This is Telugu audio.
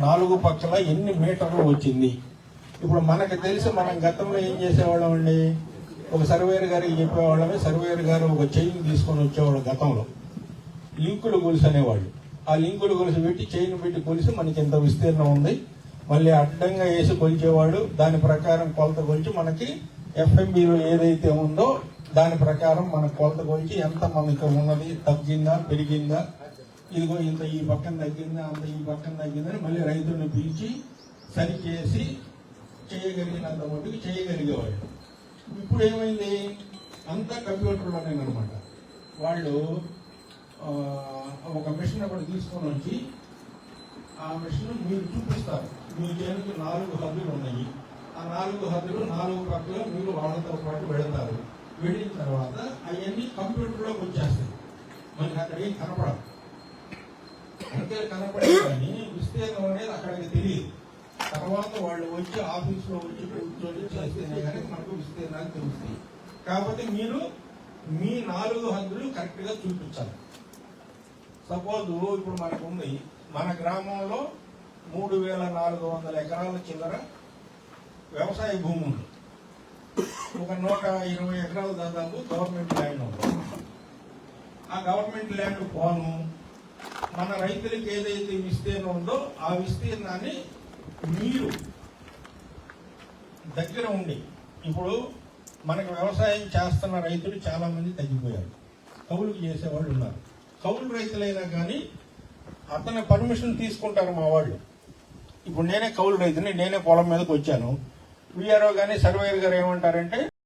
4 పక్కల ఎన్ని మీటర్లు వచ్చింది. ఇప్పుడు మనకు తెలిసి మనం గతంలో ఏం చేసేవాళ్ళం అండి, ఒక సర్వేయర్ గారికి చెప్పేవాళ్ళమే. సర్వేయర్ గారు ఒక చైన్ తీసుకొని వచ్చేవాళ్ళు గతంలో, లింకులు గొలుసు అనేవాళ్ళు. ఆ లింకులు గొలుసు పెట్టి చైన్ పెట్టి కొలిసి మనకి ఎంత విస్తీర్ణం ఉంది, మళ్ళీ అడ్డంగా వేసి కొలిచేవాడు. దాని ప్రకారం కొలత కొలిచి మనకి ఎఫ్ఎంబిలో ఏదైతే ఉందో దాని ప్రకారం మన కొలత కొలిచి ఎంత మనకి ఉన్నది, తగ్గిందా పెరిగిందా, ఇదిగో ఇంత ఈ పక్కన తగ్గిందా, అంత ఈ పక్కన తగ్గిందని మళ్ళీ రైతులను పిలిచి సరిచేసి చేయగలిగినంత మటుకు చేయగలిగేవాళ్ళు. ఇప్పుడు ఏమైంది, అంతా కంప్యూటర్లోనేనమాట. వాళ్ళు ఒక మిషన్ ఒకటి తీసుకొని వచ్చి ఆ మిషన్ మీరు చూపిస్తారు. మీ చేనుకు 4 హద్దులు ఉన్నాయి. ఆ 4 హద్దులు 4 పక్కల మీరు వాళ్ళతో పాటు వెళతారు. వెళ్ళిన తర్వాత అవన్నీ కంప్యూటర్లోకి వచ్చేస్తాయి. మనకి అక్కడ ఏం కనపడదు. అంటే కనపడే కానీ విస్తీర్ణం అనేది అక్కడికి తెలియదు. తర్వాత వాళ్ళు వచ్చి ఆఫీస్లో వచ్చి కూర్చొని చేస్తేనే కానీ మనకు విస్తీర్ణాలు తెలుస్తాయి. కాబట్టి మీరు మీ 4 హద్దులు కరెక్ట్గా చూపించాలి. సపోజ్ ఇప్పుడు మనకు ఉంది, మన గ్రామంలో 3,400 ఎకరాల చిల్లర వ్యవసాయ భూమి ఉంది. ఒక 120 ఎకరాలు దాదాపు గవర్నమెంట్ ల్యాండ్ ఉంది. ఆ గవర్నమెంట్ ల్యాండ్ పోను మన రైతులకు ఏదైతే విస్తీర్ణం ఉందో ఆ విస్తీర్ణాన్ని మీరు దగ్గర ఉండి, ఇప్పుడు మనకు వ్యవసాయం చేస్తున్న రైతులు చాలా మంది తగ్గిపోయారు. కౌలుకు చేసేవాళ్ళు ఉన్నారు. కౌలు రైతులైనా కానీ అతని పర్మిషన్ తీసుకుంటారు మా వాళ్ళు. ఇప్పుడు నేనే కౌలు రైతుని, నేనే పొలం మీదకి వచ్చాను. వీఆర్ఓ కానీ సర్వేయర్ గారు ఏమంటారంటే